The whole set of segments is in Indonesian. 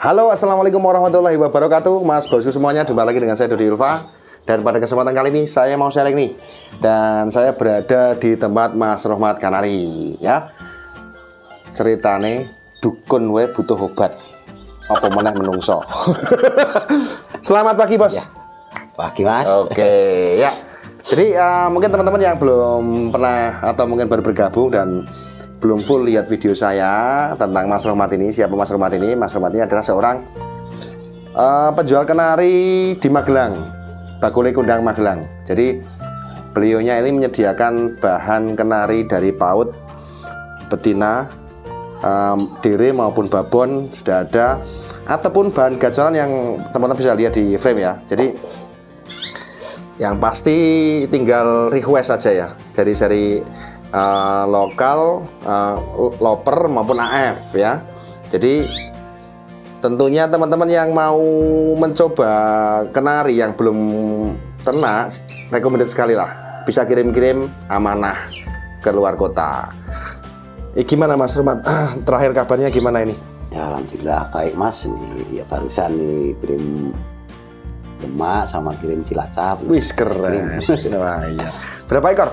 Halo, assalamualaikum warahmatullahi wabarakatuh, Mas bosku semuanya. Jumpa lagi dengan saya Dodi Ulfa. Dan pada kesempatan kali ini saya mau sharing nih. Dan saya berada di tempat Mas Rohmat Kanari, ya. Ceritane dukun we butuh obat. Apa meneh menungso. Selamat pagi, Bos. Ya. Pagi, Mas. Oke, ya. Jadi mungkin teman-teman yang belum pernah atau mungkin baru bergabung dan belum full lihat video saya tentang Mas Rohmat ini. Siapa Mas Rohmat ini? Mas Rohmat ini adalah seorang penjual kenari di Magelang, Bakule Kundang Magelang. Jadi beliaunya ini menyediakan bahan kenari dari paut, betina, dere maupun babon sudah ada, ataupun bahan gacoran yang teman-teman bisa lihat di frame ya. Jadi yang pasti tinggal request saja ya dari seri lokal, loper maupun AF ya. Jadi tentunya teman-teman yang mau mencoba kenari yang belum ternak, recommended sekali lah, bisa kirim-kirim amanah ke luar kota. Gimana Mas Rohmat? Terakhir kabarnya gimana ini? Ya alhamdulillah baik Mas. Ini ya barusan nih kirim Demak sama kirim Cilacap. Wis keren. Wah, iya. Berapa ekor?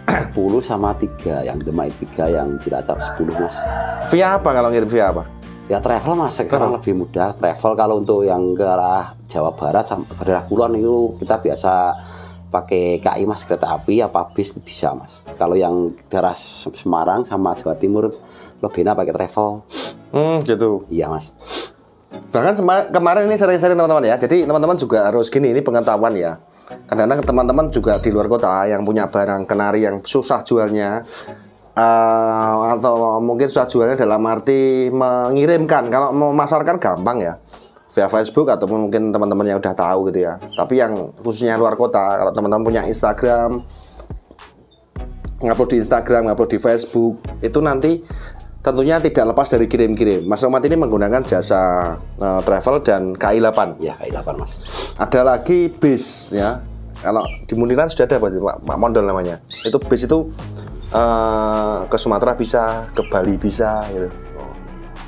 10 sama 3, yang Demak 3, yang Cilacap 10 Mas. Via apa kalau ngirim via apa? Ya travel Mas, sekarang lebih mudah. Travel kalau untuk yang ke arah Jawa Barat sampai ke daerah Kulon itu kita biasa pakai KI Mas, kereta api apa bis bisa Mas. Kalau yang daerah Semarang sama Jawa Timur lebih enak pakai travel. Gitu. Iya Mas. Bahkan kemarin ini sering-sering teman-teman ya. Jadi teman-teman juga harus gini, ini pengetahuan ya. Kadang-kadang teman-teman juga di luar kota yang punya barang kenari yang susah jualnya, atau mungkin susah jualnya dalam arti mengirimkan. Kalau mau memasarkan gampang ya, via Facebook ataupun mungkin teman-teman yang udah tahu gitu ya. Tapi yang khususnya luar kota, kalau teman-teman punya Instagram, ngupload di Instagram, ngupload di Facebook, itu nanti tentunya tidak lepas dari kirim-kirim. Mas Rohmat ini menggunakan jasa travel dan KI8. Ya KI8 Mas. Ada lagi bis ya. Kalau di Muniran sudah ada Pak Mondol namanya. Itu bis itu ke Sumatera bisa, ke Bali bisa gitu.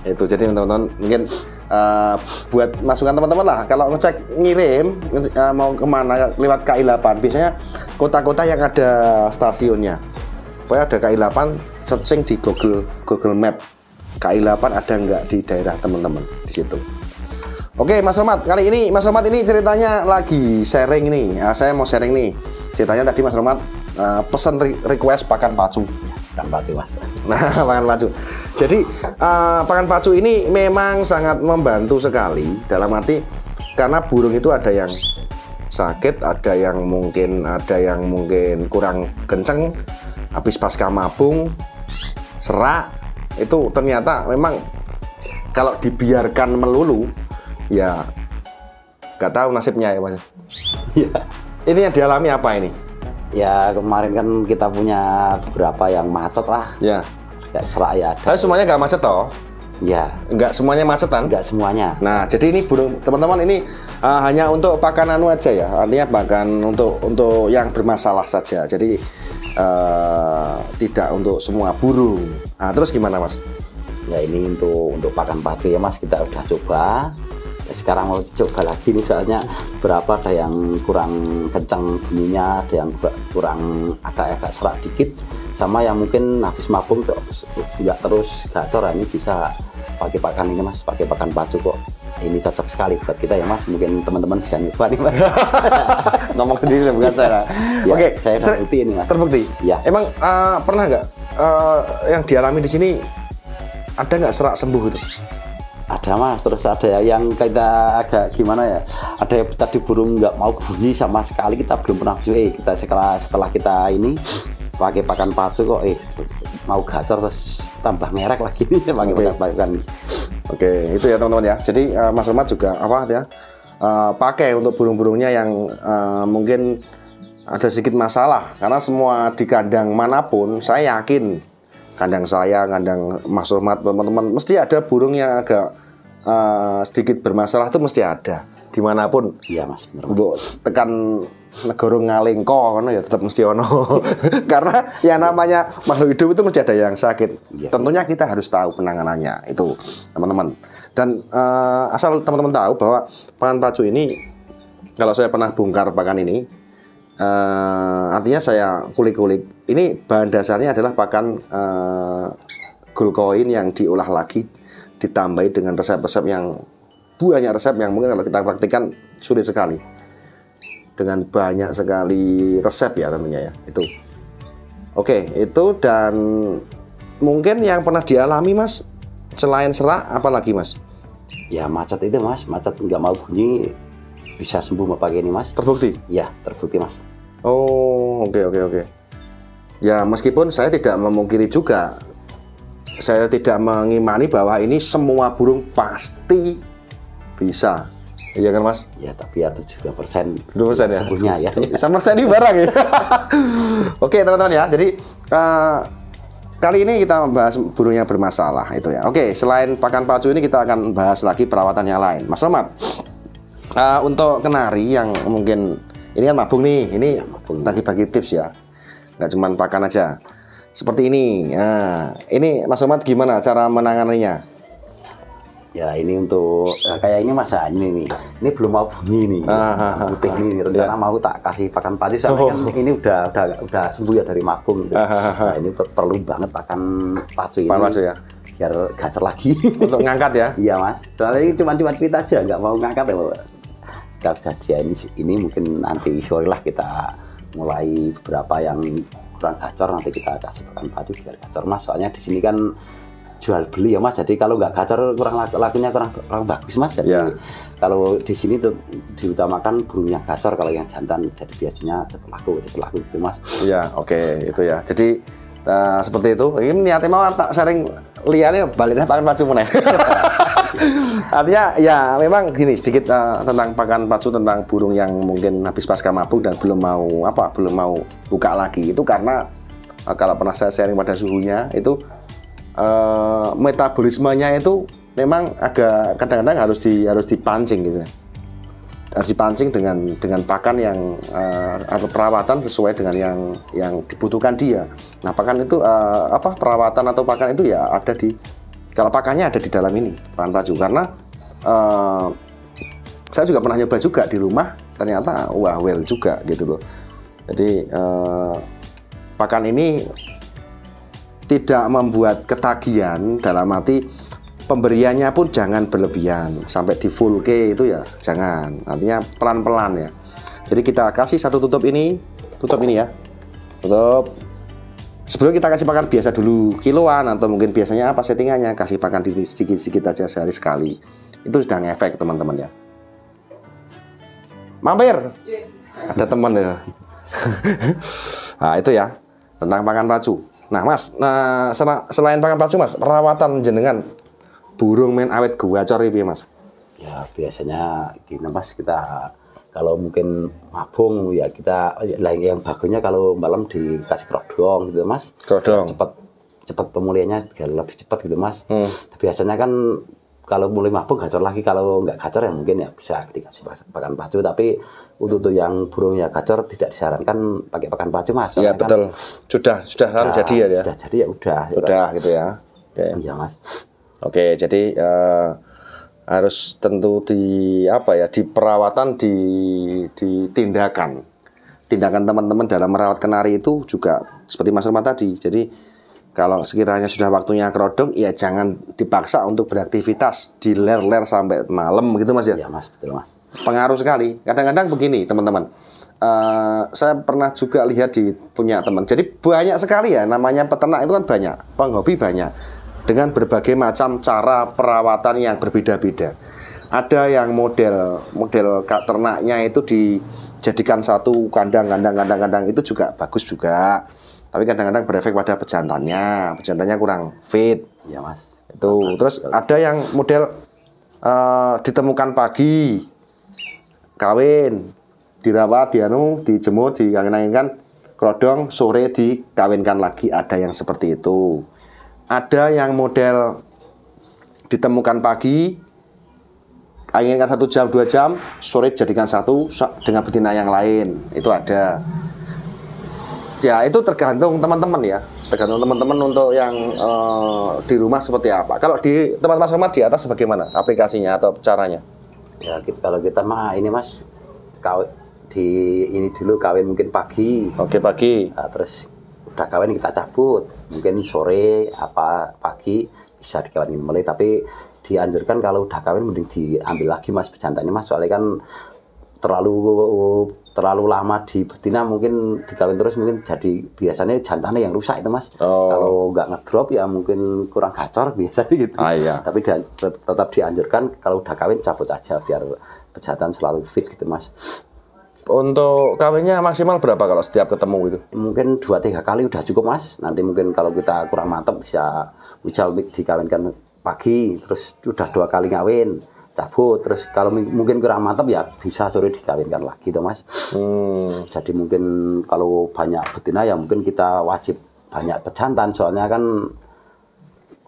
Itu jadi teman-teman mungkin buat masukan teman-teman lah. Kalau ngecek ngirim mau kemana lewat KI8, biasanya kota-kota yang ada stasiunnya. Pokoknya ada KI8, searching di Google Map. KI8 ada nggak di daerah teman-teman di situ. Oke Mas Rohmat, kali ini Mas Rohmat ini ceritanya lagi sharing nih. Saya mau sharing nih. Ceritanya tadi Mas Rohmat pesan request pakan pacu. Pakan pacu Mas. Nah, pakan pacu. Jadi pakan pacu ini memang sangat membantu sekali dalam arti karena burung itu ada yang sakit, ada yang mungkin kurang kenceng, habis pasca mabung, serak, itu ternyata memang kalau dibiarkan melulu ya nggak tahu nasibnya ya Mas. Iya. Ini yang dialami apa ini? Ya kemarin kan kita punya beberapa yang macet lah. Ya. Kayak serak ya. Tapi semuanya nggak macet toh? Ya. Nggak semuanya macetan? Nggak semuanya. Nah, jadi ini burung teman-teman ini hanya untuk pakan anu aja ya. Artinya pakan untuk yang bermasalah saja. Jadi tidak untuk semua burung. Nah, terus gimana Mas? Ya ini untuk pakan pacu ya Mas, kita udah coba. Ya, sekarang mau coba lagi nih, soalnya berapa ada yang kurang kencang bunyinya, ada yang kurang agak serak dikit, sama yang mungkin habis mabung nggak terus gacor. Ini bisa pakai pakan ini Mas, pakai pakan pacu kok. Ini cocok sekali buat kita ya Mas, mungkin teman-teman bisa nyoba nih Mas. Ngomong sendiri bukan saya. Ya, Oke, saya terbukti ini Mas. Terbukti. Ya. Emang pernah nggak yang dialami di sini ada nggak serak sembuh gitu? Ada Mas, terus ada yang kita agak gimana ya, ada yang tadi burung nggak mau bunyi sama sekali, kita belum pernah kita setelah kita ini pakai pakan pacu kok mau gacor terus tambah ngerek lagi nih pakai pakan. Oke, itu ya teman-teman ya. Jadi Mas Rohmat juga apa ya, pakai untuk burung-burungnya yang mungkin ada sedikit masalah, karena semua di kandang manapun saya yakin, kandang saya, kandang Mas Rohmat, teman-teman, mesti ada burung yang agak sedikit bermasalah, itu mesti ada dimanapun. Iya Mas, benar. Bu, tekan negara ngalengko ngono ya tetap mesti ono. Karena yang namanya makhluk hidup itu mesti ada yang sakit. Iya. Tentunya kita harus tahu penanganannya itu, teman-teman. Dan asal teman-teman tahu bahwa pakan pacu ini, kalau saya pernah bongkar pakan ini, artinya saya kulik-kulik. Ini bahan dasarnya adalah pakan gold coin yang diolah lagi, ditambahi dengan resep-resep yang banyak resep yang mungkin kalau kita praktikkan sulit sekali. Dengan banyak sekali resep ya tentunya ya. Itu. Oke, itu dan mungkin yang pernah dialami Mas selain serak apalagi Mas? Ya macet itu Mas, macet nggak mau bunyi bisa sembuh pakai ini Mas. Terbukti? Ya terbukti Mas. Oh, oke. Ya meskipun saya tidak memungkiri juga, saya tidak mengimani bahwa ini semua burung pasti bisa, iya kan Mas? Ya tapi ya 70% 70% ya? sembuhnya ya. Sama saya di barang ya. Oke teman-teman ya, jadi kali ini kita membahas burung yang bermasalah itu ya. Oke, selain pakan pacu ini kita akan bahas lagi perawatan yang lain. Mas Rahmat, untuk kenari yang mungkin ini kan mabung nih, ini bagi-bagi tips ya, nggak cuma pakan aja. Seperti ini. Nah, ini Mas Rahmat gimana cara menanganinya? Ya ini untuk kayak ini Mas, ini belum mau bunyi nih. Putih ini rencana mau tak kasih pakan pacu soalnya kan ini udah sembuh ya dari mabung gitu. Nah, ini perlu banget pakan pacu ini. Pakan pacu ya. Biar gacor lagi. Untuk ngangkat ya? Iya Mas. Soalnya ini cuma tweet aja, nggak mau ngangkat ya Pak. Gak saja ini mungkin nanti sore lah kita mulai beberapa yang kurang gacor nanti kita kasih pakan pacu biar gacor Mas. Soalnya di sini kan jual beli ya Mas, jadi kalau nggak gacor kurang lakunya kurang bagus Mas. Jadi kalau di sini tuh diutamakan burungnya gacor, kalau yang jantan jadi biasanya cepat laku gitu Mas. Iya, oke, itu ya. Jadi seperti itu. Ini niatnya mau tak sering liarnya baliknya pakan pacu meneh. Artinya ya memang gini sedikit tentang pakan pacu, tentang burung yang mungkin habis pasca mabuk dan belum mau buka lagi. Itu karena kalau pernah saya sharing pada suhunya itu metabolismenya itu memang agak kadang-kadang harus dipancing gitu. Harus dipancing dengan pakan yang atau perawatan sesuai dengan yang dibutuhkan dia. Nah, pakan itu perawatan atau pakan itu ya ada kalau pakannya ada di dalam ini, pakan pacu. Karena saya juga pernah nyoba juga di rumah, ternyata well juga gitu loh. Jadi pakan ini tidak membuat ketagihan, dalam arti pemberiannya pun jangan berlebihan sampai di full K itu ya jangan, artinya pelan-pelan ya. Jadi kita kasih satu tutup ini ya, tutup. Sebelum kita kasih pakan biasa dulu kiloan atau mungkin biasanya apa settingannya, kasih pakan sedikit-sedikit aja sehari sekali, itu sudah ngefek teman-teman ya. Mampir, ada teman ya. Nah itu ya tentang pakan pacu. Nah Mas, selain pakan pacu Mas, perawatan jenengan burung main awet gacor ini Mas? Ya biasanya gini Mas, kita kalau mungkin mabung ya kita yang bagusnya kalau malam dikasih kerodong gitu Mas. Kerodong. Cepat pemulihannya lebih cepat gitu Mas. Biasanya kan kalau mulai mabung gacor lagi, kalau nggak gacor ya mungkin ya bisa dikasih pakan pacu, tapi untuk yang burung ya gacor tidak disarankan pakai pakan pacu Mas. Iya betul. Kan sudah kan jadi ya. Sudah jadi ya udah. Udah gitu ya. Oke. Iya Mas. Oke, jadi harus tentu di perawatan di tindakan teman-teman dalam merawat kenari itu juga seperti Mas Rahmat tadi. Jadi kalau sekiranya sudah waktunya kerodong, ya jangan dipaksa untuk beraktivitas di ler-ler sampai malam gitu Mas ya. Iya Mas, betul Mas. Pengaruh sekali. Kadang-kadang begini teman-teman, saya pernah juga lihat di punya teman. Jadi banyak sekali ya, namanya peternak itu kan banyak, penghobi banyak, dengan berbagai macam cara perawatan yang berbeda-beda. Ada yang model ternaknya itu dijadikan satu kandang itu juga bagus juga. Tapi kadang-kadang berefek pada pejantannya kurang fit. Iya Mas. Itu. Terus ada yang model ditemukan pagi, kawin, dirawat, dijemur, diangin-anginkan, kerodong, sore dikawinkan lagi, ada yang seperti itu. Ada yang model ditemukan pagi, inginkan 1 jam 2 jam, sore jadikan satu dengan betina yang lain, itu ada. Ya itu tergantung teman-teman ya, tergantung teman-teman untuk yang di rumah seperti apa. Kalau di tempat Mas Rahmat di atas bagaimana aplikasinya atau caranya? Ya kalau kita mah ini Mas, ini dulu kawin mungkin pagi. Oke, pagi. Nah, terus udah kawin kita cabut, mungkin sore apa pagi bisa dikawinin mulai, tapi dianjurkan kalau udah kawin mending diambil lagi Mas bejantannya Mas, soalnya kan terlalu lama di betina, mungkin dikawin terus mungkin jadi biasanya jantannya yang rusak itu Mas. Kalau nggak ngedrop ya mungkin kurang gacor biasanya gitu. Iya. Tapi tetap dianjurkan kalau udah kawin cabut aja biar pejantan selalu fit gitu Mas. Untuk kawinnya maksimal berapa kalau setiap ketemu gitu? Mungkin 2-3 kali udah cukup Mas. Nanti mungkin kalau kita kurang mantap bisa dikawinkan pagi, terus udah 2 kali ngawin, cabut, terus kalau mungkin kurang mantap ya bisa sore dikawinkan lagi tuh Mas. Jadi mungkin kalau banyak betina ya mungkin kita wajib banyak pejantan, soalnya kan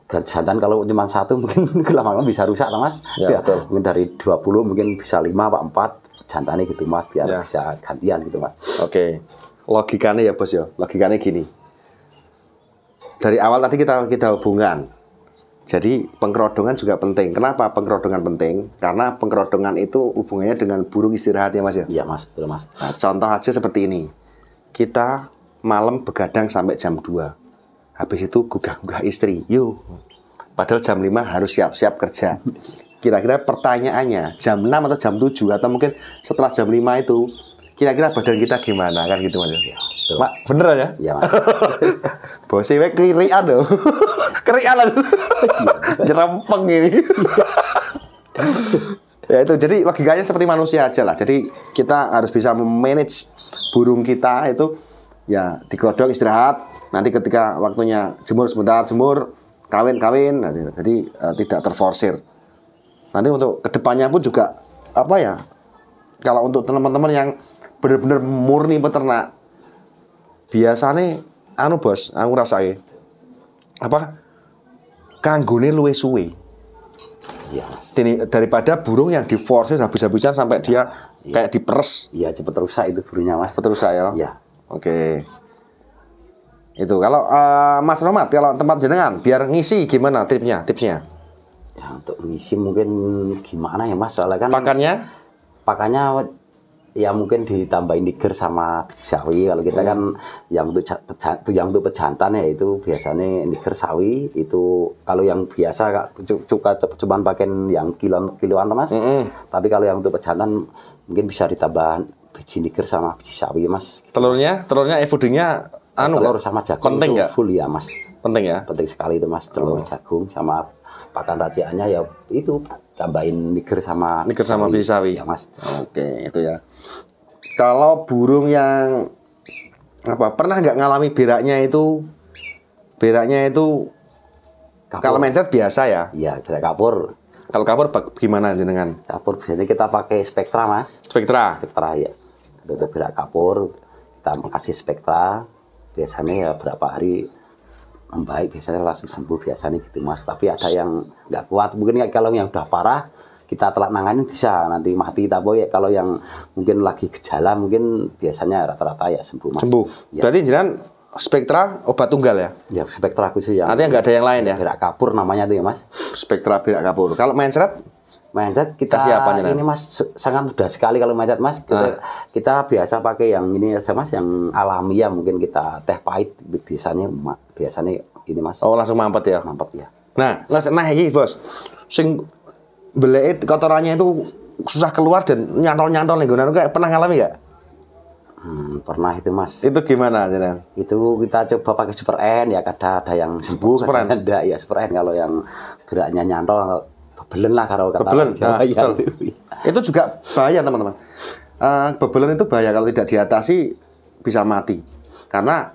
jantan kalau cuma 1 mungkin lama-lama bisa rusak tuh Mas. Ya, betul. Mungkin dari 20 mungkin bisa 5 atau 4 jantannya gitu Mas, biar bisa gantian gitu Mas. Oke. Logikanya ya Bos ya, logikanya gini. Dari awal tadi kita hubungan. Jadi pengkerodongan juga penting. Kenapa pengkerodongan penting? Karena pengkerodongan itu hubungannya dengan burung istirahat ya Mas ya? Iya Mas, betul Mas. Nah, contoh aja seperti ini. Kita malam begadang sampai jam 2. Habis itu gugah-gugah istri. Yuk. Padahal jam 5 harus siap-siap kerja. Kira-kira pertanyaannya jam 6 atau jam 7 atau mungkin setelah jam 5 itu kira-kira badan kita gimana kan gitu Mas? Ya, Mak, bener aja? Iya Mas. Bosnya kerian loh. Kerian loh. Nyerempeng ini. Ya itu, jadi logikanya seperti manusia aja lah. Jadi kita harus bisa memanage burung kita itu ya dikerodong istirahat. Nanti ketika waktunya jemur sebentar, jemur, kawin. Jadi tidak terforsir. Nanti untuk kedepannya pun juga apa ya? Kalau untuk teman-teman yang benar-benar murni peternak, biasanya Bos, aku rasain apa? Kanggone luwe suwe. Iya. Daripada burung yang diforsir habis-habisan sampai dia kayak diperes. Iya, cepet rusak itu burungnya Mas. Cepet rusak ya. Iya. Oke. Itu kalau Mas Rahmat, kalau tempat jenengan biar ngisi gimana tipsnya? Ya untuk ngisi mungkin gimana ya Mas, soalnya kan pakannya ya mungkin ditambahin niger sama biji sawi. Kalau kita kan yang untuk pejantan ya itu biasanya niger sawi. Itu kalau yang biasa cuman pakai yang kiloan Mas. Tapi kalau yang untuk pejantan mungkin bisa ditambah biji niger sama biji sawi Mas. Telurnya foodingnya telur sama jagung penting itu nggak? Full ya Mas. Penting ya? Penting sekali itu Mas, telur jagung sama pakan raciannya ya itu tambahin niger sama biji sawi ya Mas. Oke, itu ya. Kalau burung yang pernah nggak ngalami beraknya itu Kapur. Kalau mencret biasa ya? Iya, berak kapur. Kalau kapur gimana jenengan? Kapur biasanya kita pakai spektra Mas. Spektra ya. Untuk berak kapur kita kasih spektra. Biasanya ya berapa hari membaik, biasanya langsung sembuh biasanya gitu Mas. Tapi ada yang nggak kuat, mungkin kalau yang udah parah kita telat nanganin bisa nanti mati. Tapi ya kalau yang mungkin lagi gejala mungkin biasanya rata-rata ya sembuh Mas. Sembuh. Ya. Berarti jenengan spektra obat tunggal ya? Ya spektra khusus ya. Artinya nggak ada yang lain ya? Berak kapur namanya tuh ya Mas. Spektra berak kapur. Kalau mencret kita apa, ini Mas sangat mudah sekali kalau mencret Mas. Kita biasa pakai yang ini aja Mas, yang alami ya, mungkin kita teh pahit biasanya ini Mas. Oh, langsung mampet ya? Mampet ya. Nah ini Bos, sing beleit kotorannya itu susah keluar dan nyantol nih, kayak pernah ngalami nggak? Pernah itu Mas. Itu gimana jenengan? Itu kita coba pakai Super N ya, ada yang sembuh, ada ya Super N. Kalau yang beraknya nyantol bebelen lah kalau kata bebelen. Jawa. Itu juga bahaya teman-teman. Bebelen itu bahaya kalau tidak diatasi, bisa mati karena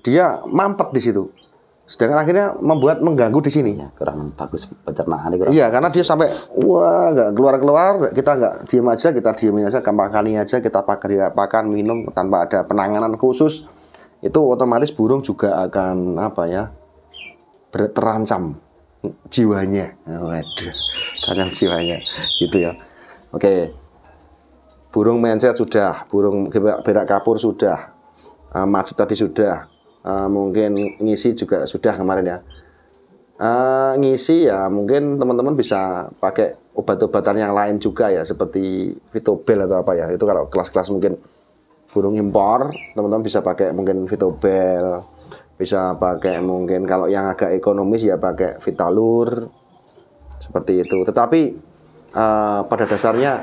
dia mampet di situ. Sedangkan akhirnya mengganggu di sini. Ya, kurang bagus pencernaan ini. Iya, karena dia sampai nggak keluar, kita nggak diem aja, kita diemin aja, makan aja, kita pakan minum tanpa ada penanganan khusus, itu otomatis burung juga akan terancam jiwanya. Waduh. dengan jiwanya, gitu ya. Oke, burung mencret sudah, burung berak kapur sudah, macet tadi sudah, mungkin ngisi juga sudah kemarin ya. Ngisi ya mungkin teman-teman bisa pakai obat-obatan yang lain juga ya, seperti Vitobel atau apa ya. Itu kalau kelas-kelas mungkin burung impor, teman-teman bisa pakai mungkin Vitobel, bisa pakai mungkin kalau yang agak ekonomis ya pakai Vitalur, seperti itu. Tetapi pada dasarnya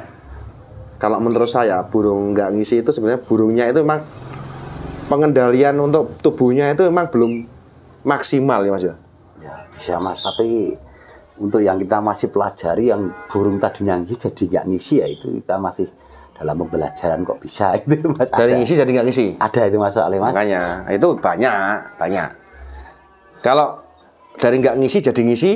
kalau menurut saya burung nggak ngisi itu sebenarnya burungnya itu memang pengendalian untuk tubuhnya itu memang belum maksimal ya Mas ya. Ya, bisa Mas, tapi untuk yang kita masih pelajari yang burung tadinya ngisi jadi nggak ngisi ya itu kita masih dalam pembelajaran kok bisa itu Mas. Dari ngisi jadi nggak ngisi? Ada itu Mas soalnya Mas. Makanya itu banyak. Kalau dari nggak ngisi jadi ngisi,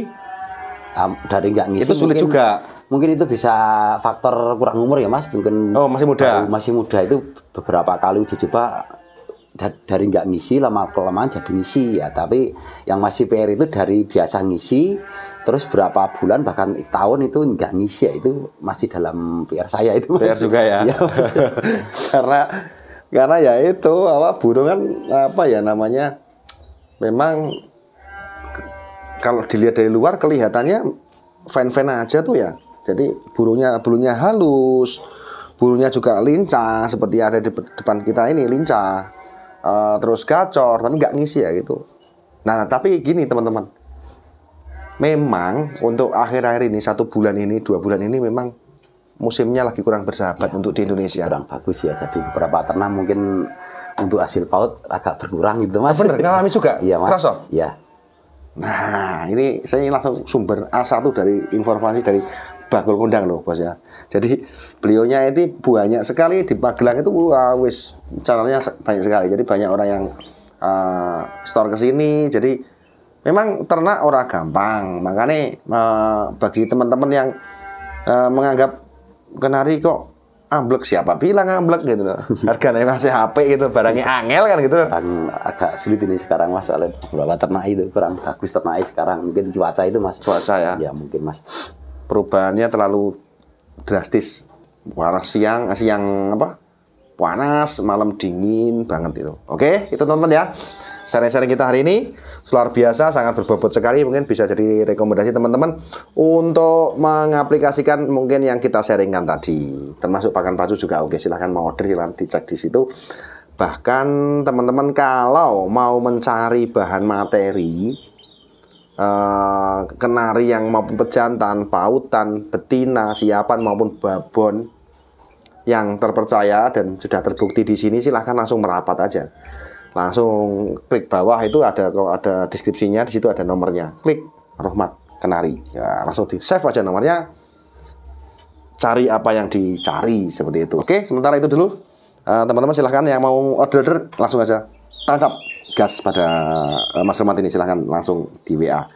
dari nggak ngisi itu sulit mungkin, juga. Mungkin itu bisa faktor kurang umur ya Mas. Mungkin masih muda. Masih muda itu beberapa kali uji coba dari nggak ngisi lama kelamaan jadi ngisi ya. Tapi yang masih PR itu dari biasa ngisi terus berapa bulan bahkan tahun itu nggak ngisi ya, itu masih dalam PR saya itu Mas. PR juga ya. Ya karena ya itu burung kan apa ya namanya, memang kalau dilihat dari luar kelihatannya fine-fine aja tuh ya. Jadi bulunya halus, bulunya juga lincah seperti ada di depan kita ini, lincah, terus gacor, tapi nggak ngisi ya gitu. Nah tapi gini teman-teman, memang untuk akhir-akhir ini 1 bulan ini 2 bulan ini memang musimnya lagi kurang bersahabat untuk di Indonesia. Kurang bagus ya, jadi beberapa ternak mungkin untuk hasil paut agak berkurang gitu Mas. Bener, ngalami juga? Iya Mas. Kerasa? Iya. Nah ini saya langsung sumber A1 dari informasi dari Bakul Kondang loh bos ya. Jadi beliaunya itu banyak sekali di Magelang itu, wis channelnya banyak sekali. Jadi banyak orang yang store ke sini. Jadi memang ternak orang gampang. Makanya bagi teman-teman yang menganggap kenari kok amblek, siapa bilang amblek gitu loh. Harganya masih HP gitu, barangnya angel kan gitu loh. Kan agak sulit ini sekarang Mas, soalnya beberapa ternak itu kurang bagus ternaknya sekarang. Mungkin cuaca itu Mas. Cuaca ya. Ya mungkin Mas. Perubahannya terlalu drastis. Panas siang apa? Panas, malam dingin banget itu. Oke, itu teman-teman ya. Sharing-sharing kita hari ini luar biasa, sangat berbobot sekali. Mungkin bisa jadi rekomendasi teman-teman untuk mengaplikasikan mungkin yang kita sharingkan tadi. Termasuk pakan pacu juga oke. Silahkan mau order, silahkan dicek di situ. Bahkan teman-teman kalau mau mencari bahan materi kenari yang maupun pejantan, pautan, betina, siapan maupun babon yang terpercaya dan sudah terbukti di sini, silahkan langsung merapat aja. Langsung klik bawah itu ada deskripsinya, di situ ada nomornya. Klik Rohmat Kenari. Ya, langsung di save aja nomornya. Cari apa yang dicari seperti itu. Oke, sementara itu dulu. Teman-teman silahkan yang mau order langsung aja tancap gas pada Mas Rohmat ini, silahkan langsung di WA.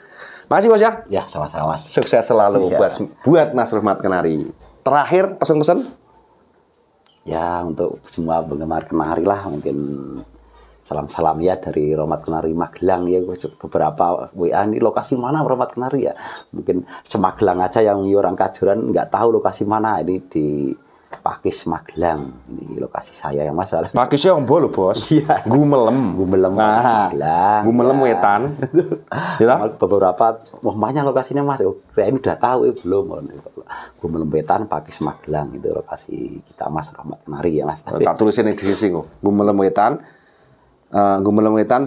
Makasih bos ya. Ya sama-sama Mas. Sukses selalu Ya. buat Mas Rohmat Kenari. Terakhir pesan-pesan? Ya untuk semua penggemar kenari lah, mungkin salam-salam ya dari Rohmat Kenari Magelang ya. Beberapa WA ini lokasi mana Rohmat Kenari ya. Mungkin Semagelang aja yang orang Kajuran nggak tahu lokasi mana. Ini di Pakis Magelang, ini lokasi saya yang masalah. Pakisnya ombo lho bos. Iya. Gumelem. Nah, Gumelem ya. Wetan. Ya. Beberapa, banyak lokasinya Mas. Ini udah tahu belum? Gumelem Wetan, Pakis Magelang itu lokasi kita Mas Rohmat Kenari ya Mas. Tak tulisin di sini kok. Gumelem Wetan,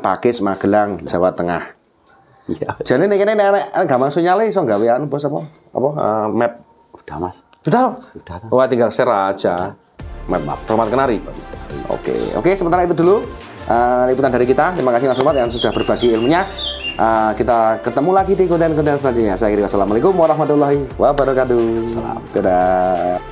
Pakis Magelang, Jawa Tengah. Iya. Jadi nek gampang sinyale iso gawe anu bos apa? Map. Udah Mas. Sudah. Udah. Wah, tinggal share aja. Map Rohmat Kenari. Oke, sementara itu dulu liputan dari kita. Terima kasih Mas Rohmat yang sudah berbagi ilmunya. Kita ketemu lagi di konten-konten selanjutnya. Saya kira wassalamualaikum warahmatullahi wabarakatuh. Dadah.